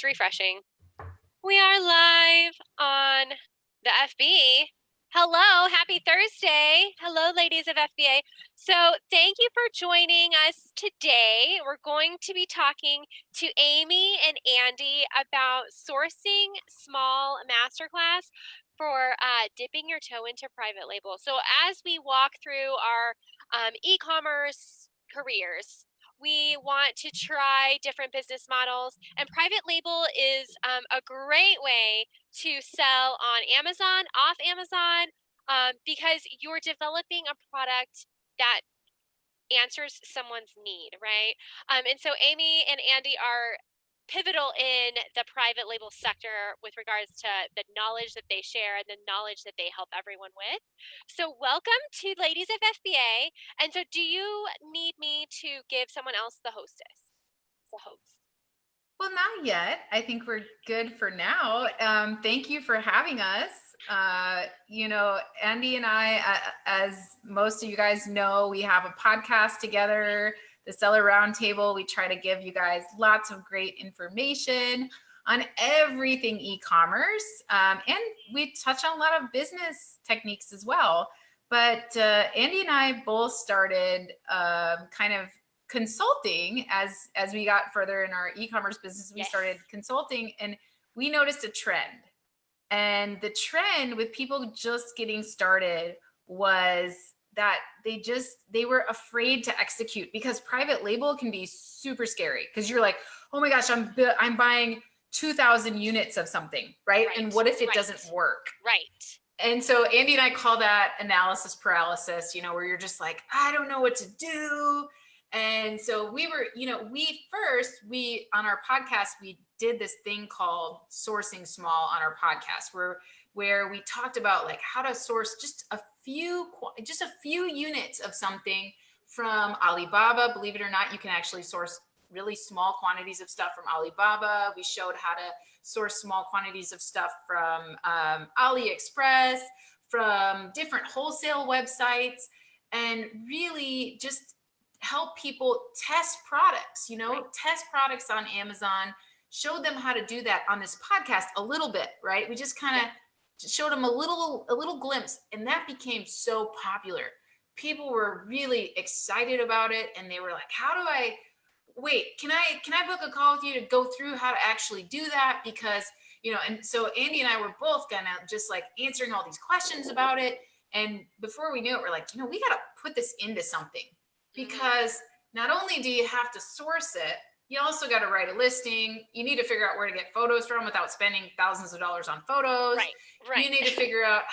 Just refreshing. We are live on the FB. Hello, happy Thursday. Hello, ladies of FBA. So thank you for joining us today. We're going to be talking to Amy and Andy about sourcing small masterclass for dipping your toe into private label. So as we walk through our e-commerce careers, we want to try different business models, and private label is a great way to sell on Amazon, off Amazon, because you're developing a product that answers someone's need, right? And so Amy and Andy are pivotal in the private label sector with regards to the knowledge that they share and the knowledge that they help everyone with. So welcome to Ladies of FBA. And so do you need me to give someone else the hostess, the host? Well, not yet. I think we're good for now. Thank you for having us. Andy and I, as most of you guys know, we have a podcast together, the Cellar Roundtable. We try to give you guys lots of great information on everything e-commerce. And we touch on a lot of business techniques as well. But Andy and I both started kind of consulting as we got further in our e-commerce business. We started consulting, and we noticed a trend. And the trend with people just getting started was that they were afraid to execute, because private label can be super scary, because you're like, oh my gosh, I'm buying 2,000 units of something, right? And what if it doesn't work? Right. And so Andy and I call that analysis paralysis, where you're just like, I don't know what to do. And so we were, on our podcast, we did this thing called Sourcing Small on our podcast, where we talked about like how to source just a few units of something from Alibaba. Believe it or not, you can actually source really small quantities of stuff from Alibaba. We showed how to source small quantities of stuff from AliExpress, from different wholesale websites, and really just help people test products, test products on Amazon, show them how to do that on this podcast a little bit, right? We just kind of showed them a little glimpse, and that became so popular. People were really excited about it, and they were like, can I book a call with you to go through how to actually do that? Because, and so Andy and I were both kind of just like answering all these questions about it. And before we knew it, we're like, we got to put this into something. Because not only do you have to source it, you also got to write a listing. You need to figure out where to get photos from without spending thousands of dollars on photos. Right. You need to figure out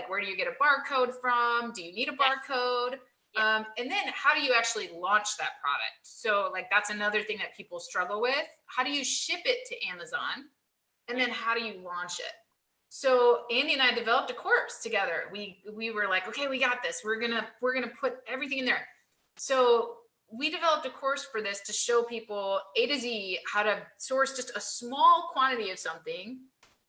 where do you get a barcode from? Do you need a barcode? And then how do you actually launch that product? So that's another thing that people struggle with. How do you ship it to Amazon? And then how do you launch it? So Andy and I developed a course together. We were like, okay, we got this. We're gonna put everything in there. So we developed a course for this to show people A to Z how to source just a small quantity of something,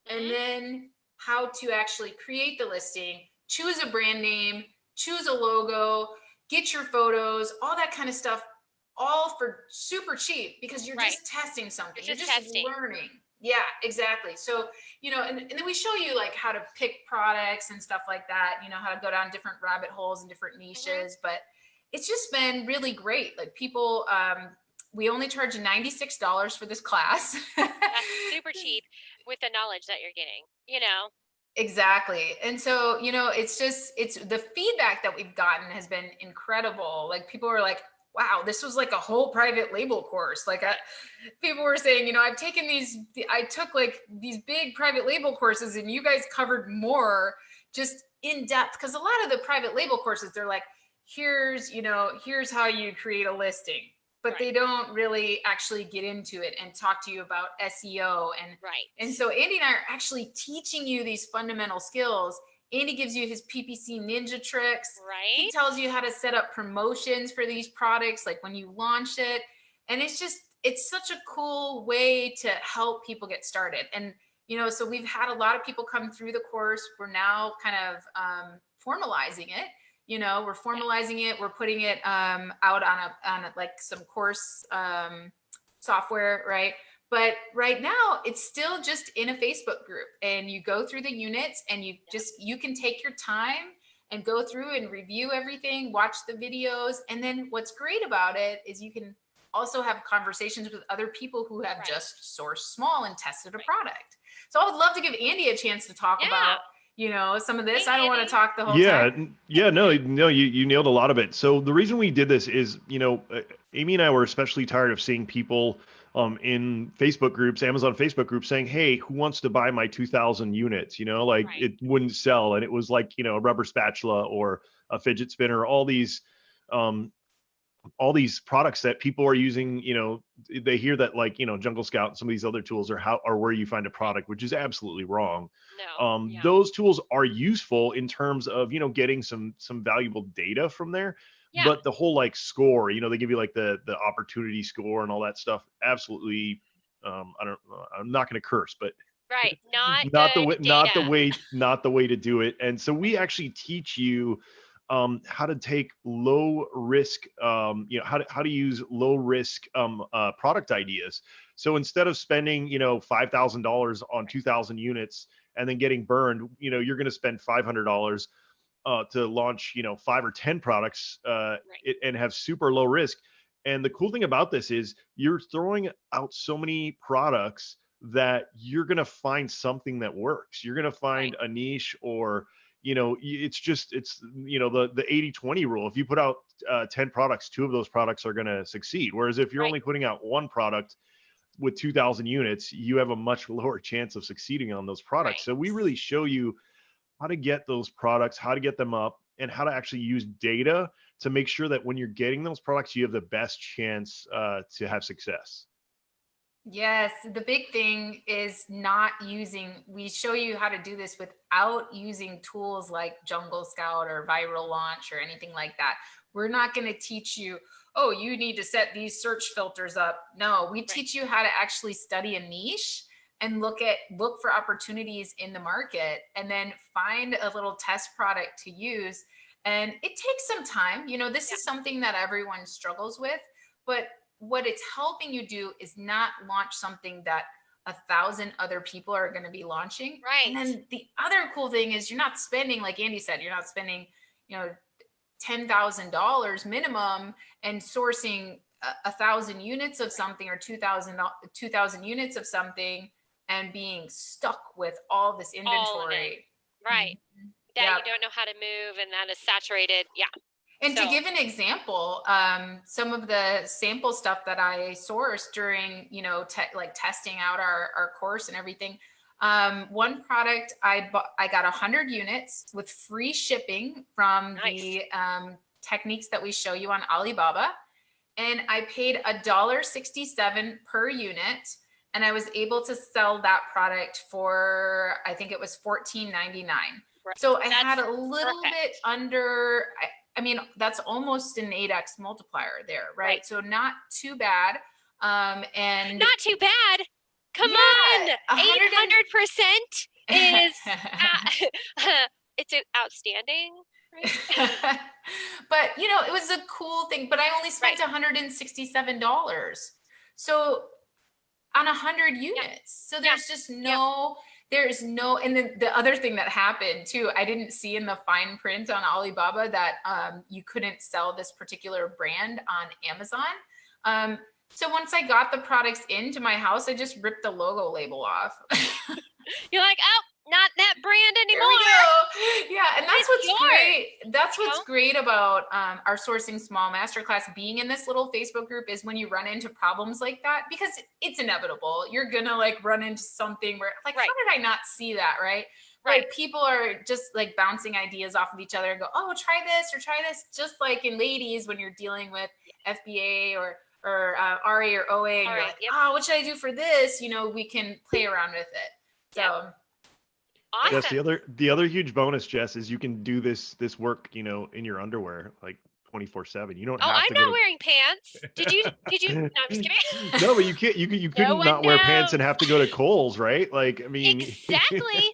and then how to actually create the listing, choose a brand name, choose a logo, get your photos, all that kind of stuff, all for super cheap, because you're just testing something. You're just learning. Yeah, exactly. So, and then we show you how to pick products and stuff like that, how to go down different rabbit holes and different niches. But it's just been really great. People, we only charge $96 for this class. That's super cheap with the knowledge that you're getting, Exactly. And so, it's the feedback that we've gotten has been incredible. People were like, wow, this was like a whole private label course. People were saying, I took these big private label courses, and you guys covered more just in depth. Cause a lot of the private label courses, they're like, here's how you create a listing, but they don't really actually get into it and talk to you about SEO. And so Andy and I are actually teaching you these fundamental skills. Andy gives you his PPC ninja tricks. He tells you how to set up promotions for these products, when you launch it. And it's such a cool way to help people get started. And, so we've had a lot of people come through the course. We're now kind of formalizing it. We're formalizing it. We're putting it out on some course software, right? But right now it's still just in a Facebook group, and you go through the units, and you can take your time and go through and review everything, watch the videos. And then what's great about it is you can also have conversations with other people who have just sourced small and tested a product. So I would love to give Andy a chance to talk about, some of this. I don't want to talk the whole time. No, you nailed a lot of it. So the reason we did this is, Amy and I were especially tired of seeing people in Facebook groups, Amazon Facebook groups, saying, "Hey, who wants to buy my 2,000 units?" It wouldn't sell, and it was like, a rubber spatula or a fidget spinner, um, all these products that people are using. They hear that, like, Jungle Scout and some of these other tools are where you find a product, which is absolutely wrong. No. Those tools are useful in terms of, getting some valuable data from there. But the whole, like, score, they give you like the opportunity score and all that stuff. Absolutely. I'm not going to curse, but not the way to do it. And so we actually teach you how to take low risk, how to use low risk product ideas. So instead of spending, $5,000 on 2,000 units and then getting burned, you're going to spend $500 to launch, 5 or 10 products and have super low risk. And the cool thing about this is you're throwing out so many products that you're going to find something that works. You're going to find a niche, or, it's the 80-20 rule. If you put out 10 products, 2 of those products are going to succeed. Whereas if you're only putting out 1 product with 2,000 units, you have a much lower chance of succeeding on those products. So we really show you how to get those products, how to get them up, and how to actually use data to make sure that when you're getting those products, you have the best chance to have success. Yes, the big thing is we show you how to do this without using tools like Jungle Scout or Viral Launch or anything like that. We're not going to teach you, oh, you need to set these search filters up. No, we teach you how to actually study a niche and look for opportunities in the market, and then find a little test product to use. And it takes some time. This is something that everyone struggles with, but what it's helping you do is not launch something that 1,000 other people are going to be launching. And then the other cool thing is you're not spending, like Andy said, you're not spending, $10,000 minimum and sourcing 1,000 units of something, or 2,000 units of something, and being stuck with all this inventory. That you don't know how to move, and that is saturated. And to give an example, some of the sample stuff that I sourced during, testing out our course and everything. One product I got 100 units with free shipping from the techniques that we show you on Alibaba. And I paid $1.67 per unit. And I was able to sell that product for, I think it was $14.99. So I had a little bit under, I mean, that's almost an 8x multiplier there, right? So not too bad. And not too bad. Come on, 800% is it's outstanding. Right? But it was a cool thing. But I only spent $167. So on 100 units. So there's just there's no, and then the other thing that happened too, I didn't see in the fine print on Alibaba that you couldn't sell this particular brand on Amazon. So once I got the products into my house, I just ripped the logo label off. You're like, oh, not that brand anymore. There we go. Yeah, and that's what's great. That's what's great about our Sourcing Small Masterclass being in this little Facebook group, is when you run into problems like that, because it's inevitable. You're gonna run into something where how did I not see that, right? Right. People are just bouncing ideas off of each other and go, oh, try this or try this. Just like in ladies, when you're dealing with FBA or RA or OA, and you're like, oh, what should I do for this? We can play around with it. So. Awesome. Jess, the other huge bonus, Jess, is you can do this work, in your underwear, 24/7. You don't have to. I'm not wearing pants. Did you? No, I'm just kidding. No, but you can't. You couldn't not wear pants and have to go to Kohl's, right? I mean. Exactly.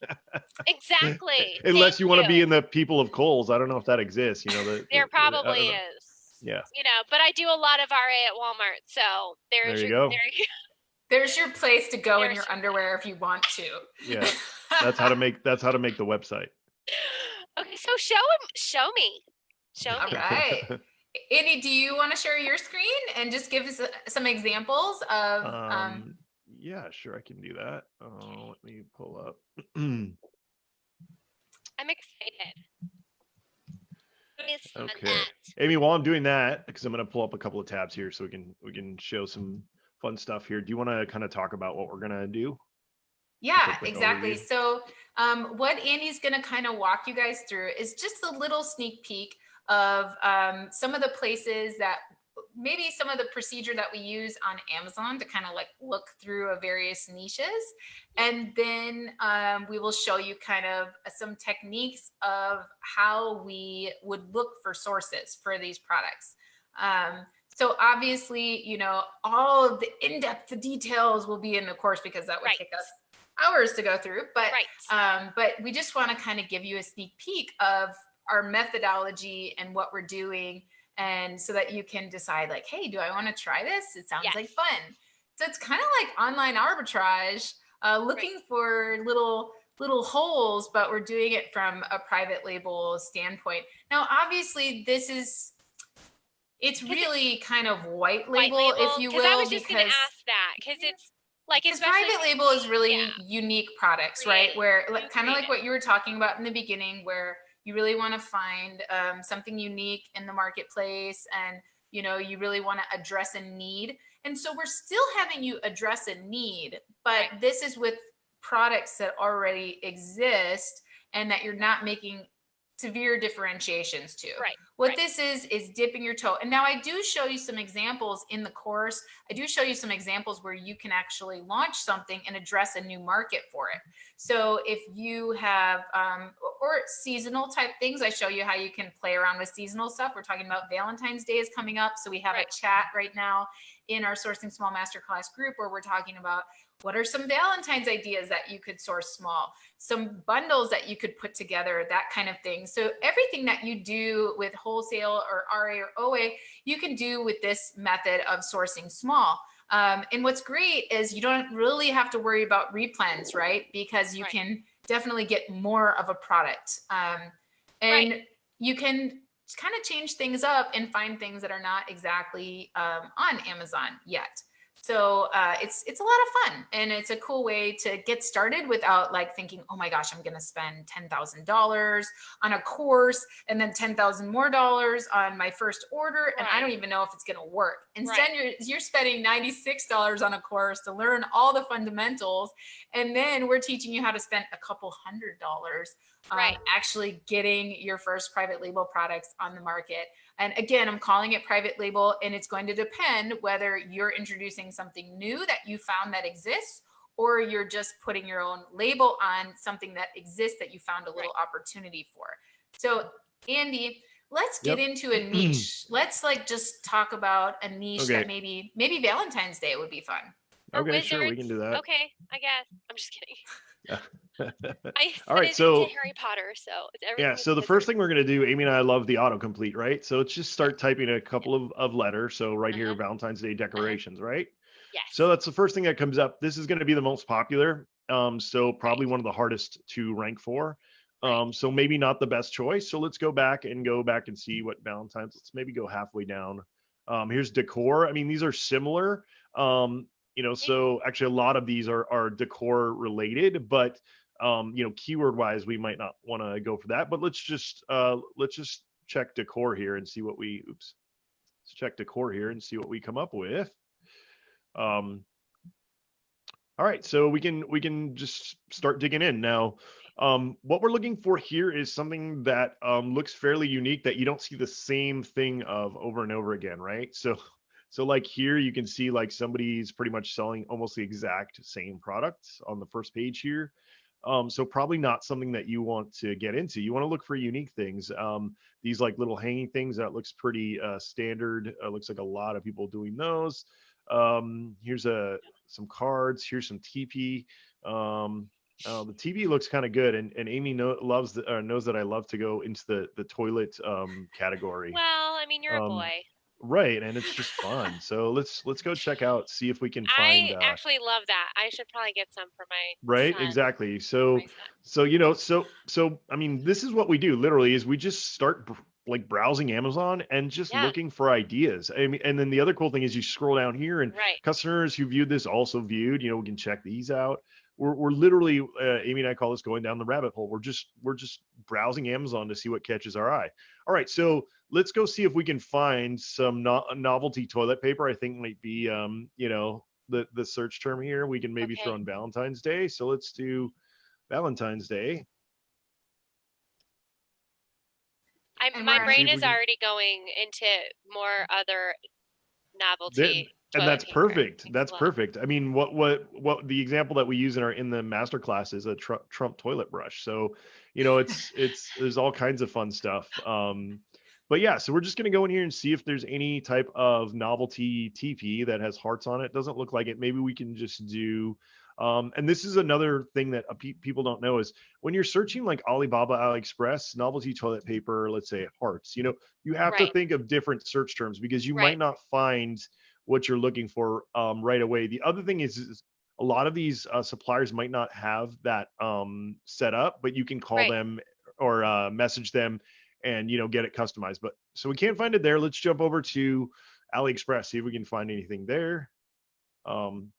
Unless you want to be in the people of Kohl's. I don't know if that exists. There probably is. Yeah. But I do a lot of RA at Walmart, so there you go. There's your place to go in your underwear if you want to. Yeah, that's how to make the website. Okay, so show me. All right. Andy, do you want to share your screen and just give us some examples of yeah, sure, I can do that. Let me pull up. I'm excited. Okay, Amy, while I'm doing that, because I'm going to pull up a couple of tabs here so we can show some fun stuff here. Do you want to kind of talk about what we're going to do? Yeah, exactly. Overview. So what Andy's going to kind of walk you guys through is just a little sneak peek of some of the places that maybe some of the procedure that we use on Amazon to kind of like look through a various niches. And then we will show you kind of some techniques of how we would look for sources for these products. So obviously, you know, all of the in-depth details will be in the course because that would take us hours to go through, but we just want to kind of give you a sneak peek of our methodology and what we're doing, and so that you can decide like, hey, do I want to try this? It sounds like fun. So it's kind of like online arbitrage, looking for little holes, but we're doing it from a private label standpoint. Now, obviously, it's really kind of white label, if you will, because I was just going to ask that, because it's like, because private label is really unique products, right? Where kind of like what you were talking about in the beginning, where you really want to find something unique in the marketplace, and you know, you really want to address a need. And so we're still having you address a need, but this is with products that already exist and that you're not making severe differentiations to. What this is dipping your toe. And now I do show you some examples in the course. I do show you some examples where you can actually launch something and address a new market for it. So if you have, or seasonal type things, I show you how you can play around with seasonal stuff. We're talking about Valentine's Day is coming up. So we have a chat right now in our Sourcing Small Masterclass group where we're talking about what are some Valentine's ideas that you could source small, some bundles that you could put together, that kind of thing. So everything that you do with wholesale or RA or OA, you can do with this method of sourcing small. And what's great is you don't really have to worry about replens, right? Because you can definitely get more of a product. And you can kind of change things up and find things that are not exactly on Amazon yet. So it's a lot of fun, and it's a cool way to get started without like thinking, oh my gosh, I'm going to spend $10,000 on a course and then $10,000 more on my first order, and I don't even know if it's going to work. Instead, you're spending $96 on a course to learn all the fundamentals, and then we're teaching you how to spend a couple $100s actually getting your first private label products on the market. And again, I'm calling it private label, and it's going to depend whether you're introducing something new that you found that exists, or you're just putting your own label on something that exists that you found a little opportunity for. So Andy, let's get into a niche. Let's like just talk about a niche that maybe Valentine's Day would be fun. Okay, sure, we can do that. Okay, I guess. I'm just kidding. All right, so Harry Potter, so so the first thing we're going to do, Amy and I love the autocomplete, right? So let's just start typing a couple of letters. So right here, Valentine's Day decorations, right? Yes. So that's the first thing that comes up. This is going to be the most popular. So probably one of the hardest to rank for. So maybe not the best choice. So let's go back and see what Valentine's, let's maybe go halfway down. Here's decor. I mean, these are similar. You know, so actually a lot of these are decor related, but you know, keyword wise, we might not want to go for that, but let's just check decor here and see what let's check decor here and see what we come up with. All right, so we can just start digging in now. What we're looking for here is something that looks fairly unique, that you don't see the same thing of over and over again, right? So like here you can see like somebody's pretty much selling almost the exact same product on the first page here. So probably not something that you want to get into. You want to look for unique things. These like little hanging things, that looks pretty standard. Looks like a lot of people doing those. Here's some cards. Here's some TP. The TV looks kind of good, and Amy knows that I love to go into the toilet category. Well, I mean, you're a boy. Right, and it's just fun. So let's go check out, see if we can find I actually love that. I should probably get some for my right, son. exactly. For So my son. I mean, this is what we do literally is we just start like browsing Amazon and just Yeah, looking for ideas. I mean, and then the other cool thing is you scroll down here and right. customers who viewed this also viewed, we can check these out. We're literally Amy and I call this going down the rabbit hole. We're just browsing Amazon to see what catches our eye. All right, so let's go see if we can find some novelty toilet paper. I think might be the search term here. We can maybe throw Okay. in Valentine's Day. So let's do Valentine's Day. And My we're on See brain if we is can already going into more other there, novelty and toilet that's paper. perfect. Thanks That's a lot. perfect. I mean, what the example that we use in the master class is a Trump toilet brush. So, it's there's all kinds of fun stuff. But yeah, so we're just gonna go in here and see if there's any type of novelty TP that has hearts on it. Doesn't look like it. Maybe we can just do. And this is another thing that people don't know is when you're searching like Alibaba, AliExpress, novelty toilet paper, let's say hearts, you have to Right, think of different search terms because you right, might not find what you're looking for right away. The other thing is a lot of these suppliers might not have that set up, but you can call right. them or message them and get it customized. But so we can't find it there. Let's jump over to AliExpress, see if we can find anything there. Um,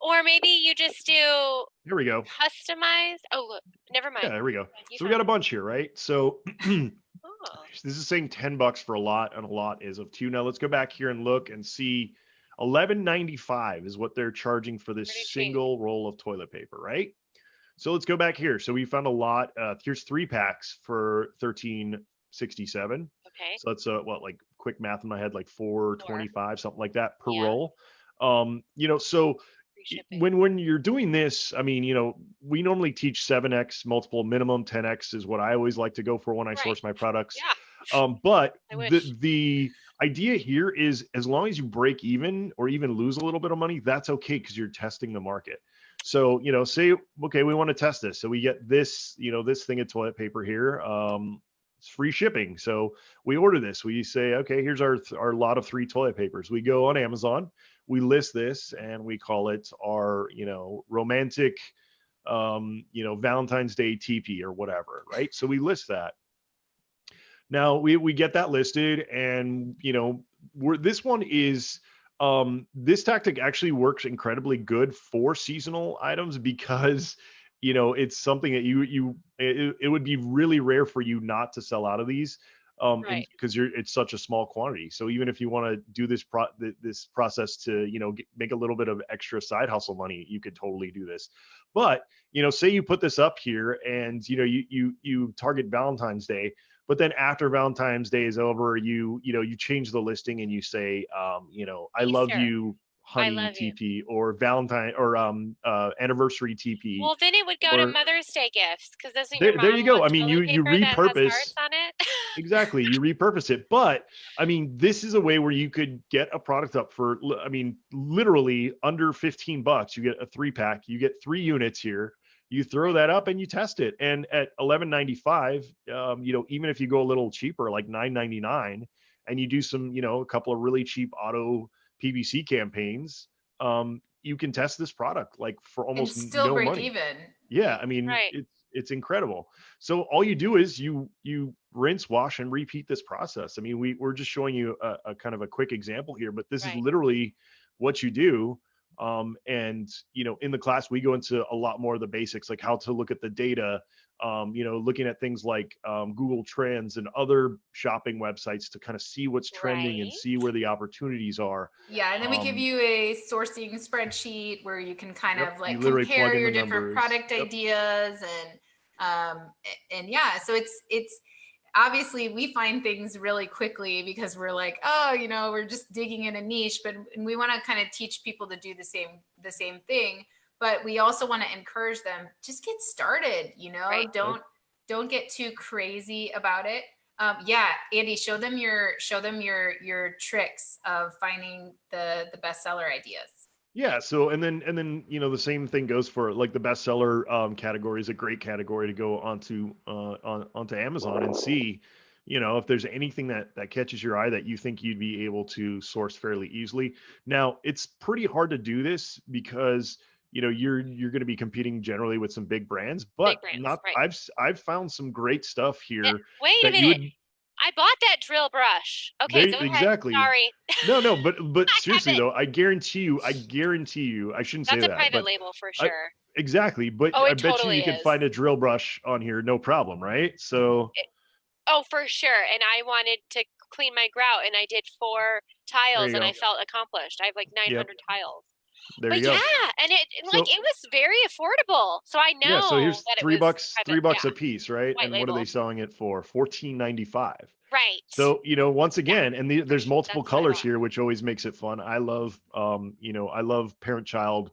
Or maybe you just do Here we go. customized. Oh, look, never Yeah, mind. there we go. You So we got found a it. bunch here, right? So this Oh, is saying $10 for a lot, and a lot is of two. Now let's go back here and look and see. 11.95 is what they're charging for this pretty cheap. single roll of toilet paper, right? So let's go back here. So we found a lot. Here's 3 packs for 13.67. Okay, So that's what, like quick math in my head, like four. 4.25, something like that per Yeah, roll. So free shipping. when you're doing this, I mean, we normally teach 7x multiple minimum. 10x is what I always like to go for when I Right. source my products. Yeah, But I the wish. the idea here is as long as you break even or even lose a little bit of money, that's okay because you're testing the market. So, say, okay, we want to test this. So we get this, this thing of toilet paper here. It's free shipping. So we order this. We say, okay, here's our lot of 3 toilet papers. We go on Amazon, we list this, and we call it our, romantic, Valentine's Day TP or whatever, right? So we list that. Now we get that listed, and this one is this tactic actually works incredibly good for seasonal items because it's something that it would be really rare for you not to sell out of these Right. because it's such a small quantity. So even if you want to do this process to make a little bit of extra side hustle money, you could totally do this. But say you put this up here and you target Valentine's Day, but then after Valentine's Day is over, you change the listing and you say, I love Easter. you, I honey love you. TP, or Valentine or anniversary TP, Well, then it would go to or Mother's Day gifts because doesn't your there mom you go. want I mean, you toilet you paper that has repurpose. hearts on it? Exactly, you repurpose it. But I mean, this is a way where you could get a product up for, I mean, literally under $15. You get a 3 pack, you get 3 units here. You throw Right. that up and you test it. And at 11.95, even if you go a little cheaper, like 9.99, and you do some, a couple of really cheap auto PVC campaigns, you can test this product like for And almost still no break money. even. Yeah, I mean, Right. it's incredible. So all you do is you rinse, wash, and repeat this process. I mean, we're just showing you a kind of a quick example here, but this is Right. literally what you do. And in the class we go into a lot more of the basics, like how to look at the data, looking at things like Google Trends and other shopping websites to kind of see what's trending and Right. see where the opportunities are. Yeah, and then we give Um, you a sourcing spreadsheet where you can kind yep, of you like literally plug compare in the your different numbers. product Yep. ideas and yeah, so it's obviously we find things really quickly because we're like, oh, we're just digging in a niche, but and we want to kind of teach people to do the same thing, but we also want to encourage them just get started, Right. don't get too crazy about it. Yeah, Andy, show them your tricks of finding the bestseller ideas. Yeah. So and then the same thing goes for like the bestseller category is a great category to go onto onto Amazon and see. you know, if there's anything that catches your eye that you think you'd be able to source fairly easily. Now, it's pretty hard to do this because you know you're going to be competing generally with some big brands, Big but brands, not right? I've found some great stuff here Wait a that you minute. would I bought that drill brush. Okay, they go ahead. exactly. Sorry. No, but I have seriously it. though, I guarantee you, I shouldn't say That's a that, private but label for I sure. exactly, but Oh, I it bet totally you could is. find a drill brush on here, no problem, right? So Oh, for sure. And I wanted to clean my grout, and I did 4 tiles, there you and I go. felt accomplished. I have like Yep, 900 tiles. there But you go. yeah, and like So it was very affordable. So I yeah, so know here's that it three was bucks, private, yeah, $3 a piece, right? white And what are they label. selling it for? 14.95. Right. So, you know, once Yeah, again, and there's multiple that's what I colors bought. here, which always makes it fun. I love, you know, I love parent-child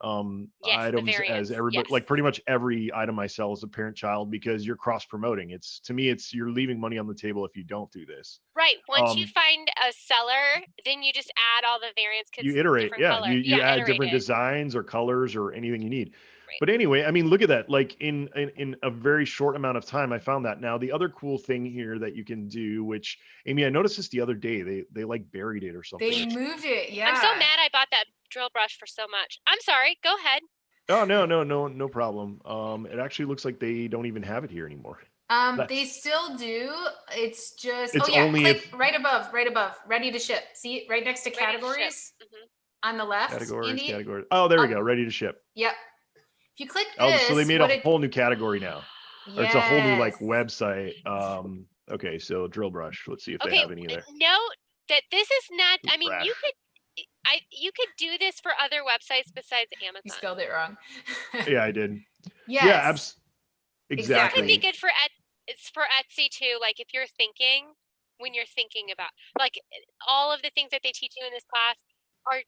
Yes, the items as variants. everybody, Yes. like pretty much every item I sell is a parent-child because you're cross-promoting. It's to me, it's you're leaving money on the table if you don't do this. Right. Once you Um, find a seller, then you just add all the variants you because iterate, different yeah, color. you Yeah, add iterate different it. designs or colors or anything you need. Right. But anyway, I mean, look at that. Like in a very short amount of time, I found that. Now, the other cool thing here that you can do, which Amy, I noticed this the other day, they like buried it or something. They moved it. I'm so Yeah. mad I bought that drill brush for so much. I'm sorry. Go ahead. Oh no problem. It actually looks like they don't even have it here anymore. They That's still do. It's just, oh it's yeah, only click if right above, ready to ship. See it right next to Ready to ship. categories Hmm. on the left, categories, Andy? categories. Oh, there we Up, go, ready to ship. yep. If you click Oh, so they this, made what a it, whole new category now, or it's a whole new yes. like website. Okay, so drill brush. Let's see if they Okay, have any there. note that this is not, I mean, Brush. you could do this for other websites besides You Amazon. spelled it wrong. Yeah, I did. Yeah, Yes, This could be exactly. exactly. good for it's for Etsy too. Like if you're thinking, when you're thinking about like all of the things that they teach you in this class are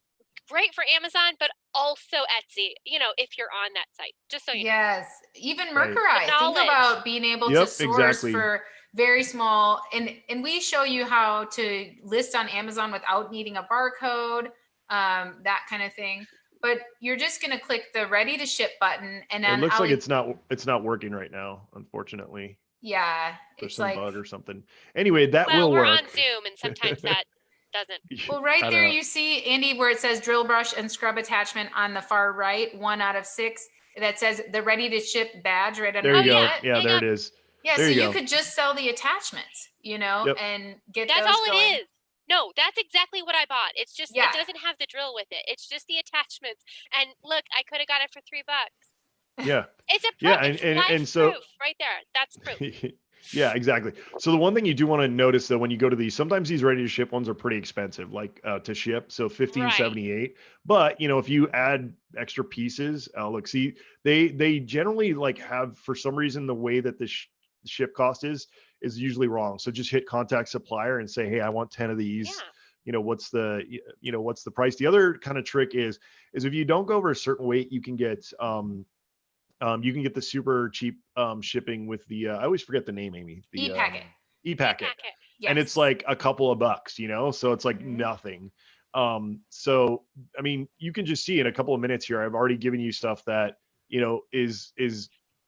great for Amazon, but also Etsy, you know, if you're on that site, just so you know. Yes, even Right. The Mercury. Think knowledge. about being able to Yep, source exactly. for very small, and we show you how to list on Amazon without needing a barcode, that kind of thing. But you're just going to click the ready to ship button, and It then looks like it's not working right now, unfortunately. yeah, There's it's some like, bug or something. Anyway, that Well, will we're on work. Zoom and sometimes that doesn't. well, right I there know. you see, Andy, where it says drill brush and scrub attachment on the far right, 1 out of 6. That says the ready to ship badge right There Oh you underneath go. yeah, it. Yeah, yeah, there yeah. it is. Yeah, There so you you go. could just sell the attachments, Yep. and get That's those all it going. is. No, that's exactly what I bought. It's just Yeah. it doesn't have the drill with it. It's just the attachments. And look, I could have got it for $3. Yeah. It's a Yeah, it's and life and so proof right there. That's proof. yeah, exactly. So the one thing you do want to notice though when you go to these, sometimes these ready to ship ones are pretty expensive, like to ship. So Right. 15.78. But you know, if you add extra pieces, look, see, they generally like have for some reason the way that the ship cost is usually wrong. So just hit contact supplier and say, hey, I want 10 of these. Yeah. You know, what's the price? The other kind of trick is if you don't go over a certain weight, you can get the super cheap shipping with the I always forget the name, Amy. The E-packet. e-packet. E-packet. And it's Yes. like a couple of bucks, you know? So it's like Mhm. nothing. So I mean, you can just see in a couple of minutes here, I've already given you stuff that, you know, is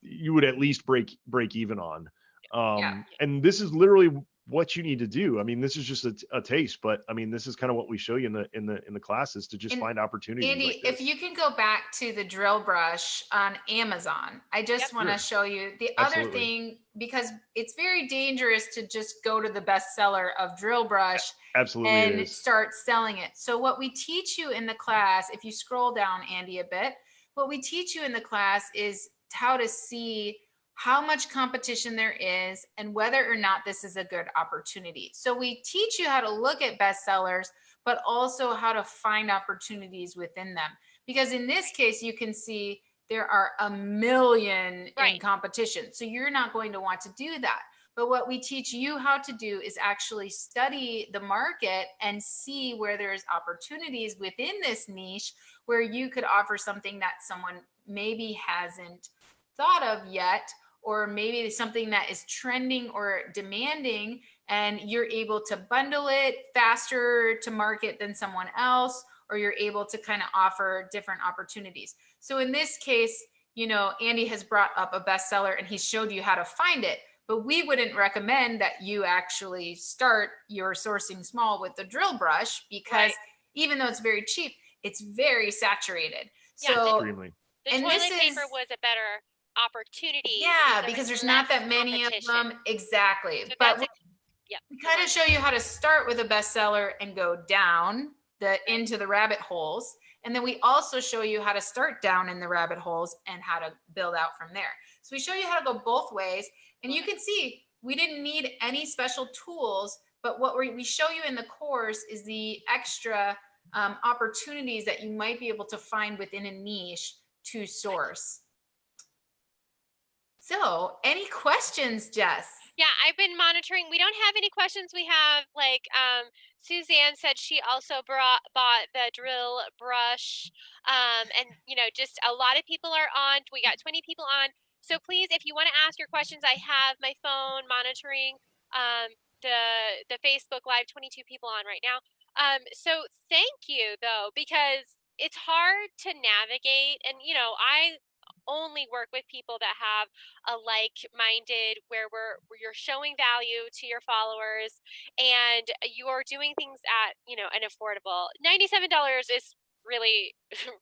you would at least break even on. Yeah. And this is literally what you need to do. I mean, this is just a taste, but I mean, this is kind of what we show you in the classes to just And find opportunities Andy, like if this. you can go back to the drill brush on Amazon, I Yep. just want to Sure. show you the other Absolutely. thing, because it's very dangerous to just go to the bestseller of drill brush Absolutely it and is. start selling it. So what we teach you in the class, if you scroll down, Andy, a bit, what we teach you in the class is how to see how much competition there is and whether or not this is a good opportunity. So we teach you how to look at bestsellers, but also how to find opportunities within them. Because in this case, you can see there are a million in Right. competition. So you're not going to want to do that. But what we teach you how to do is actually study the market and see where there's opportunities within this niche where you could offer something that someone maybe hasn't thought of yet, or maybe something that is trending or demanding, and you're able to bundle it faster to market than someone else, or you're able to kind of offer different opportunities. So in this case, you know, Andy has brought up a bestseller and he showed you how to find it. but we wouldn't recommend that you actually start your sourcing small with the drill brush, because even though it's very cheap, it's very saturated. So, the toilet paper was a better opportunity. Yeah, because there's not that many of them. Exactly. So but we kind of show you how to start with a bestseller and go down into the rabbit holes. And then we also show you how to start down in the rabbit holes and how to build out from there. So we show you how to go both ways. And you can see we didn't need any special tools, but what we show you in the course is the extra opportunities that you might be able to find within a niche to source. So, any questions, Jess? Yeah, I've been monitoring. We don't have any questions. We have like Suzanne said she also bought the drill brush. And you know, just a lot of people are on. We got 20 people on. So please, if you want to ask your questions, I have my phone monitoring the Facebook Live, 22 people on right now. So thank you though, because it's hard to navigate, and you know, I only work with people that have a like-minded, where you're showing value to your followers and you're doing things at, you know, an affordable $97 is really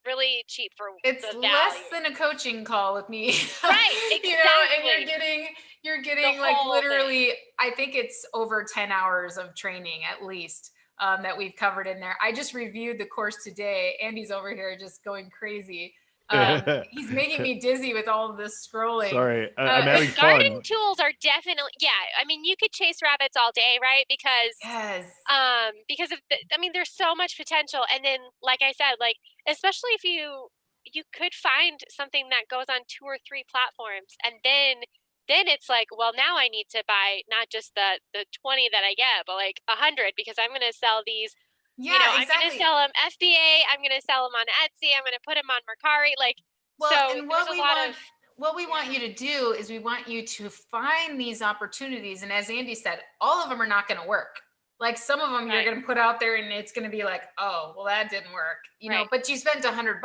really cheap for it's the less value. Than a coaching call with me. Right, exactly. You know, and you're getting like literally thing. I think it's over 10 hours of training at least that we've covered in there. I just reviewed the course today. Andy's over here just going crazy. He's making me dizzy with all of this scrolling. Sorry, I'm having fun. Garden tools are definitely, I mean, you could chase rabbits all day, right? Because of I mean, there's so much potential. And then, like I said, like, especially if you could find something that goes on 2 or 3 platforms, and then it's like, well, now I need to buy not just the 20 that I get, but like 100, because I'm going to sell these. Yeah, you know, exactly. I'm going to sell them FBA. I'm going to sell them on Etsy. I'm going to put them on Mercari. Like, well, so and there's a lot of. What we want you to do is we want you to find these opportunities. And as Andy said, all of them are not going to work. Like some of them you're going to put out there and it's going to be like, oh, well, that didn't work, you know, but you spent $100.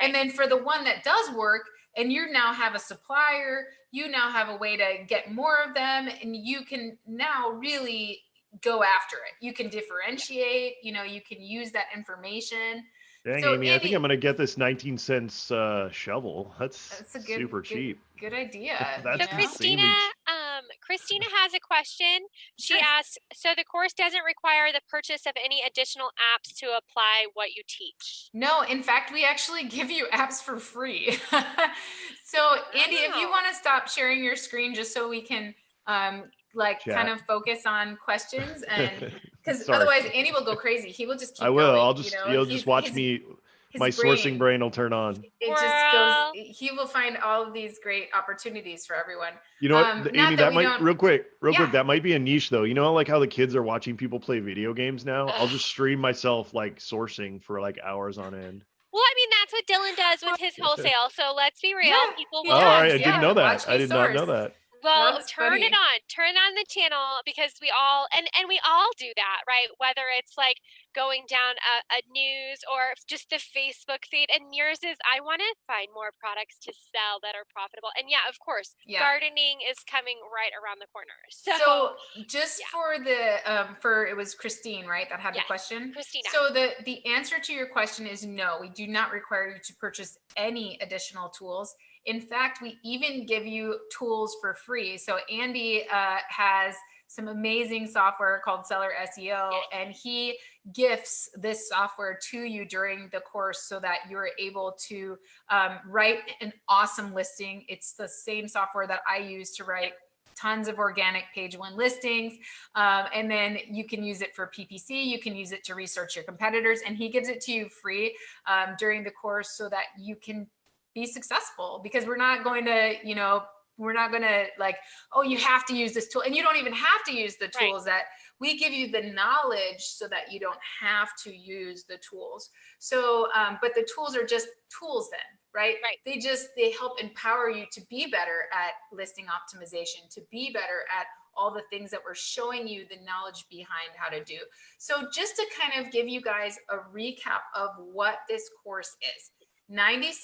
And then for the one that does work, and you now have a supplier, you now have a way to get more of them, and you can now really go after it. You can differentiate, you know, you can use that information. Dang, so, Amy, I think I'm going to get this 19 cents shovel. That's a good, super cheap. Good idea. So Christina has a question. She asks, so the course doesn't require the purchase of any additional apps to apply what you teach? No, in fact, we actually give you apps for free. So Andy, if you want to stop sharing your screen just so we can kind of focus on questions, and because otherwise Andy will go crazy. He will just keep going. I'll just, you'll just watch me. My sourcing brain will turn on. It just goes, he will find all of these great opportunities for everyone. You know what, Amy, that might, real quick, that might be a niche though. You know, like how the kids are watching people play video games now? I'll just stream myself like sourcing for like hours on end. Well, I mean, that's what Dylan does with his wholesale. So let's be real. People will. All right, I didn't know that. I did not know that. Well, turn on the channel, because we all, and we all do that, right? Whether it's like going down a news or just the Facebook feed, and yours is, I want to find more products to sell that are profitable. And of course, gardening is coming right around the corner. So just for it was Christine, right? That had the question. Christina. So the answer to your question is no, we do not require you to purchase any additional tools. In fact, we even give you tools for free. So Andy has some amazing software called Cellar SEO, and he gifts this software to you during the course so that you're able to write an awesome listing. It's the same software that I use to write tons of organic page 1 listings. And then you can use it for PPC. You can use it to research your competitors, and he gives it to you free during the course so that you can be successful, because we're not going to like, oh, you have to use this tool, and you don't even have to use the tools. That we give you the knowledge so that you don't have to use the tools. So, but the tools are just tools then, right? They help empower you to be better at listing optimization, to be better at all the things that we're showing you the knowledge behind how to do. So just to kind of give you guys a recap of what this course is. $96,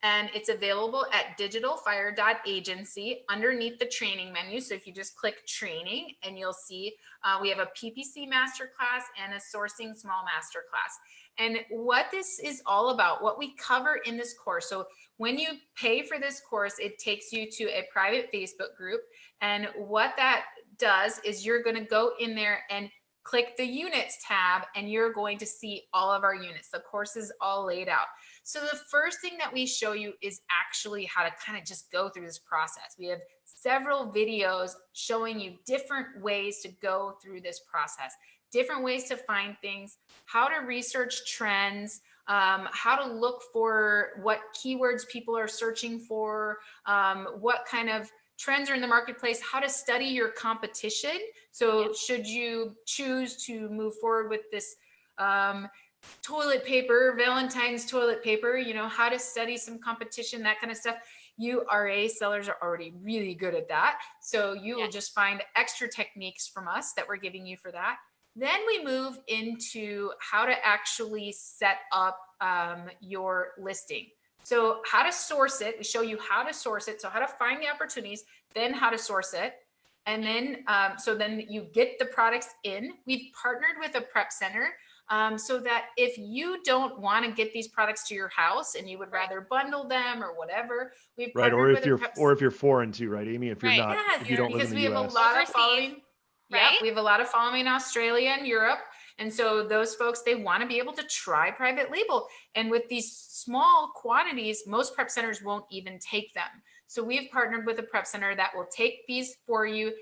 and it's available at digitalfire.agency underneath the training menu. So if you just click training, and you'll see we have a PPC Master Class and a Sourcing Small Master Class. And what this is all about, what we cover in this course. So when you pay for this course, it takes you to a private Facebook group. And what that does is you're going to go in there and click the units tab, and you're going to see all of our units. The course is all laid out. So the first thing that we show you is actually how to kind of just go through this process. We have several videos showing you different ways to go through this process, different ways to find things, how to research trends, how to look for what keywords people are searching for, what kind of trends are in the marketplace, how to study your competition. So should you choose to move forward with this toilet paper, Valentine's toilet paper, you know, how to study some competition, that kind of stuff. You RA sellers are already really good at that. So you will just find extra techniques from us that we're giving you for that. Then we move into how to actually set up your listing. So how to source it, we show you how to source it. So how to find the opportunities, then how to source it. And then, so then you get the products in. We've partnered with a prep center so that if you don't want to get these products to your house and you would rather bundle them or whatever, we've partnered or if with you're, a prep or if you're foreign too, right, Amy? If you're not, if you don't live because in we the have a US. lot of Overseas, following. right? We have a lot of following in Australia and Europe. And so those folks, they want to be able to try private label. And with these small quantities, most prep centers won't even take them. So we've partnered with a prep center that will take these for you,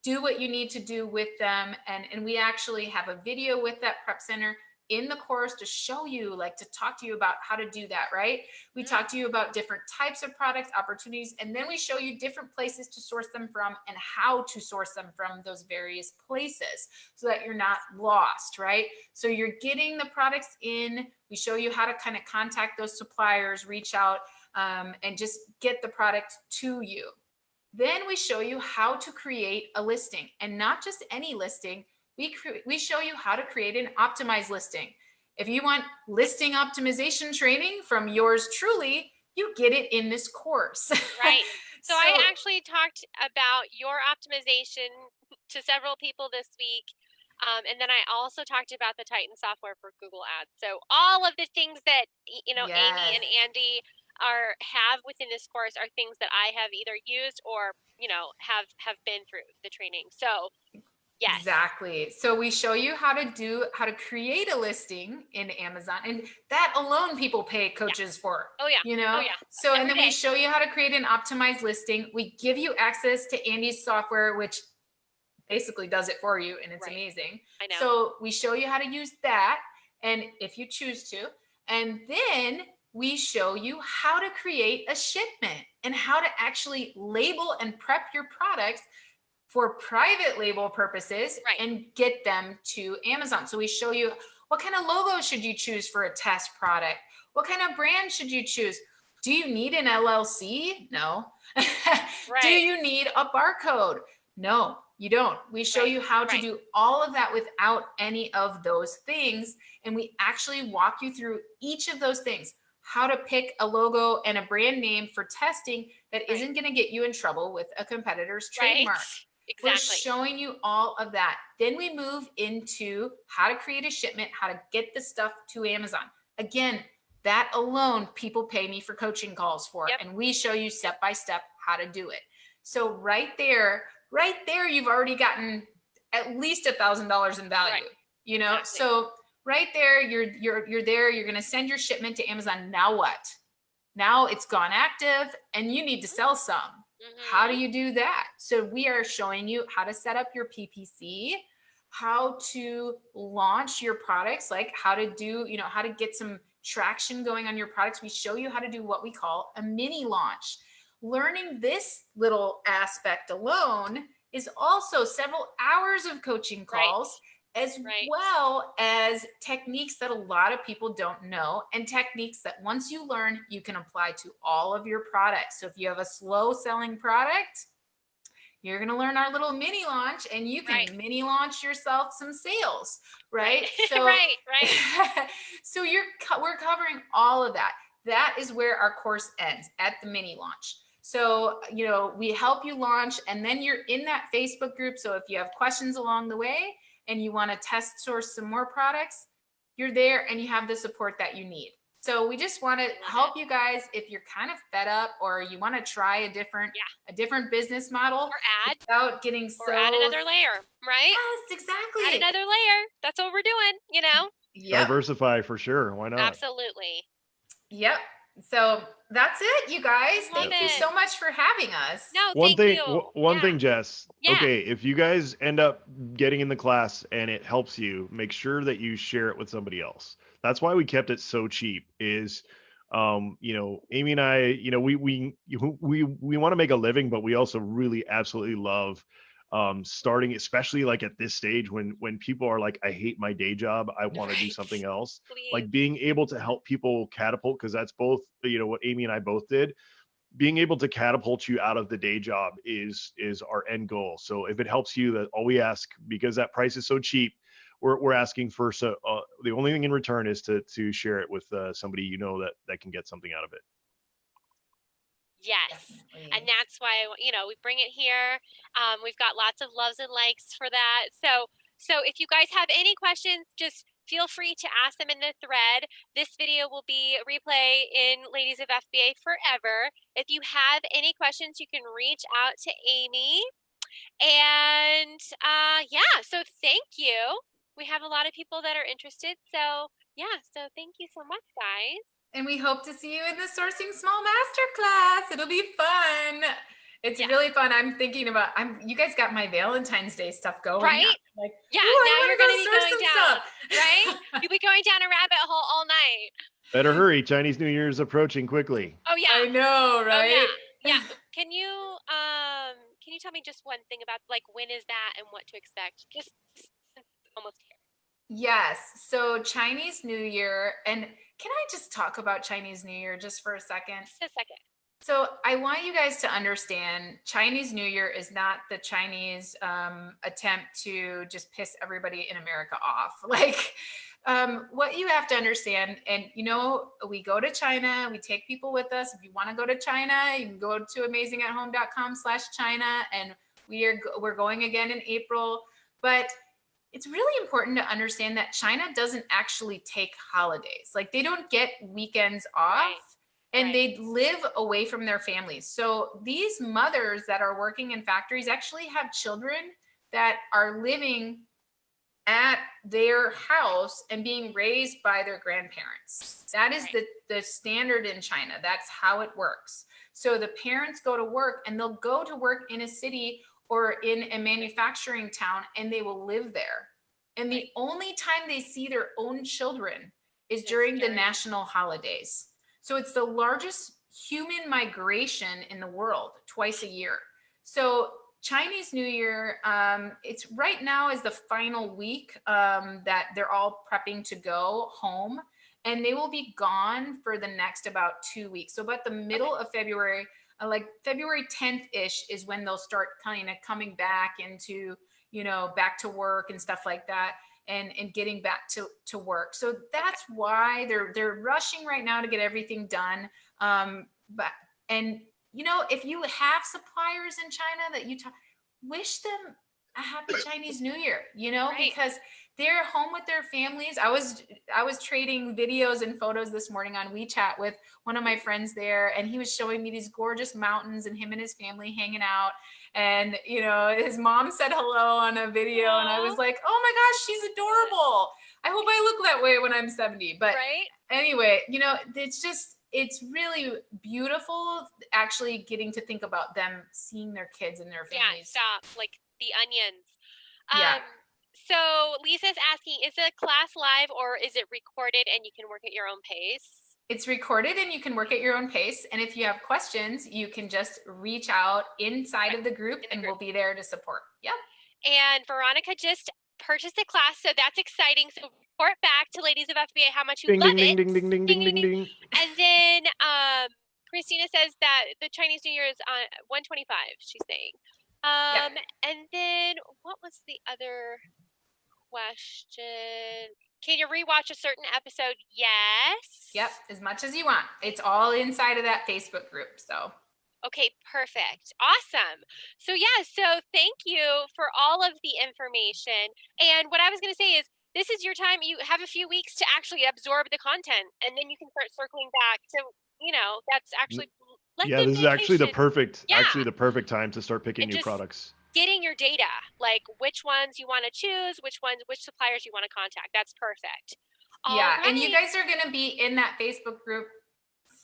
do what you need to do with them. And we actually have a video with that prep center in the course to show you, like, to talk to you about how to do that, right? We talk to you about different types of products, opportunities, and then we show you different places to source them from and how to source them from those various places so that you're not lost, right? So you're getting the products in. We show you how to kind of contact those suppliers, reach out, and just get the product to you. Then we show you how to create a listing, and not just any listing. We show you how to create an optimized listing. If you want listing optimization training from yours truly, you get it in this course. Right. So I actually talked about your optimization to several people this week. And then I also talked about the Titan software for Google Ads. So all of the things that, you know, Amy and Andy have within this course are things that I have either used or, you know, have been through the training. So yes. Exactly. So we show you how to create a listing in Amazon, and that alone people pay coaches for. Oh yeah. You know? Oh yeah. So and then we show you how to create an optimized listing. We give you access to Andy's software, which basically does it for you, and it's amazing. I know. So we show you how to use that, and if you choose to, and then we show you how to create a shipment and how to actually label and prep your products for private label purposes and get them to Amazon. So we show you what kind of logo should you choose for a test product? What kind of brand should you choose? Do you need an LLC? No. Do you need a barcode? No, you don't. We show you how to do all of that without any of those things. And we actually walk you through each of those things. How to pick a logo and a brand name for testing that isn't going to get you in trouble with a competitor's trademark. Exactly. We're showing you all of that. Then we move into how to create a shipment, how to get the stuff to Amazon. Again, that alone, people pay me for coaching calls for, and we show you step by step how to do it. So right there, you've already gotten at least $1,000 in value. You know, so right there, you're there. You're going to send your shipment to Amazon. Now what? Now it's gone active, and you need to sell some. How do you do that? So we are showing you how to set up your PPC, how to launch your products, like how to do, you know, how to get some traction going on your products. We show you how to do what we call a mini launch. Learning this little aspect alone is also several hours of coaching calls, as well as techniques that a lot of people don't know, and techniques that once you learn, you can apply to all of your products. So if you have a slow selling product, you're going to learn our little mini launch, and you can mini launch yourself some sales, right? So, so we're covering all of that. that is where our course ends, at the mini launch. So, we help you launch, and then you're in that Facebook group. So if you have questions along the way and you want to test source some more products, you're there and you have the support that you need. So we just want to help you guys if you're kind of fed up or you want to try a different business model, or add another layer, right? Yes, exactly. Add another layer. That's what we're doing, Yep. Diversify for sure. Why not? Absolutely. Yep. So that's it, you guys. Thank you so much for having us. No, One thank you. One thing, Jess. Yeah. Okay, if you guys end up getting in the class and it helps you, make sure that you share it with somebody else. That's why we kept it so cheap. Is Amy and I, we want to make a living, but we also really absolutely love starting, especially like at this stage when people are like, I hate my day job, I want to do something else. Please. Like being able to help people catapult, because that's both what Amy and I both did. Being able to catapult you out of the day job is our end goal. So if it helps you, that all we ask, because that price is so cheap, we're asking for, so the only thing in return is to share it with somebody that can get something out of it. Yes. Definitely. And that's why, we bring it here. We've got lots of loves and likes for that. So if you guys have any questions, just feel free to ask them in the thread. This video will be a replay in Ladies of FBA forever. If you have any questions, you can reach out to Amy. And so thank you. We have a lot of people that are interested. So thank you so much, guys. And we hope to see you in the Sourcing Small Master Class. It'll be fun. It's really fun. I'm thinking about, you guys got my Valentine's Day stuff going. Right? Now. Like, now you're going to be going down, stuff. right? You'll be going down a rabbit hole all night. Better hurry. Chinese New Year is approaching quickly. Oh, yeah. I know, right? Oh, yeah. Can you tell me just one thing about, like, when is that and what to expect? Just almost here. Yes. So Chinese New Year, and can I just talk about Chinese New Year just for a second? Just a second. So I want you guys to understand, Chinese New Year is not the Chinese attempt to just piss everybody in America off. Like, what you have to understand, and we go to China, we take people with us. If you want to go to China, you can go to amazingathome.com/China, and we're going again in April. But it's really important to understand that China doesn't actually take holidays. Like, they don't get weekends off. Right. And they live away from their families. So these mothers that are working in factories actually have children that are living at their house and being raised by their grandparents. That is the standard in China. That's how it works. So the parents go to work, and they'll go to work in a city or in a manufacturing town, and they will live there. And the only time they see their own children is during the national holidays. So it's the largest human migration in the world, twice a year. So Chinese New Year, it's right now is the final week that they're all prepping to go home, and they will be gone for the next about 2 weeks. So about the middle of February, like February 10th-ish is when they'll start kind of coming back into, back to work and stuff like that. And getting back to work. So that's why they're rushing right now to get everything done. If you have suppliers in China that wish them a happy Chinese New Year, because they're home with their families. I was trading videos and photos this morning on WeChat with one of my friends there, and he was showing me these gorgeous mountains and him and his family hanging out. And, his mom said hello on a video. Aww. And I was like, oh my gosh, she's adorable. I hope I look that way when I'm 70. But anyway, it's really beautiful actually getting to think about them seeing their kids and their families. Yeah, stop. Like the onions. So Lisa's asking, is the class live or is it recorded and you can work at your own pace? It's recorded and you can work at your own pace. And if you have questions, you can just reach out inside of the group and we'll be there to support. Yep. And Veronica just purchased a class, so that's exciting. So report back to Ladies of FBA how much you love it. Ding, ding, ding, ding, ding, ding. And then Christina says that the Chinese New Year is on 125, she's saying. And then what was the other question? Can you rewatch a certain episode? Yes. Yep, as much as you want. It's all inside of that Facebook group. So Okay, perfect. Awesome. So yeah, so thank you for all of the information. And what I was going to say is this is your time. You have a few weeks to actually absorb the content, and then you can start circling back. So, that's actually less Yeah, than this is actually the vacation. perfect time to start picking And new just products. getting your data, like which ones you want to choose, which suppliers you want to contact. That's perfect. All yeah, and you right. guys are going to be in that Facebook group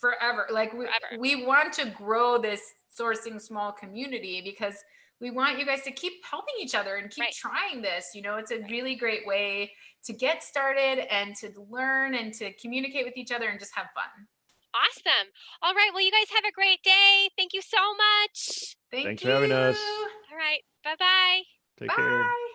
forever. Like Forever. we want to grow this sourcing small community because we want you guys to keep helping each other and keep Right. trying this. It's a really great way to get started and to learn and to communicate with each other and just have fun. Awesome. All right. Well, you guys have a great day. Thank you so much. Thank Thanks you. for having us. All right. Bye-bye. Take care. Bye.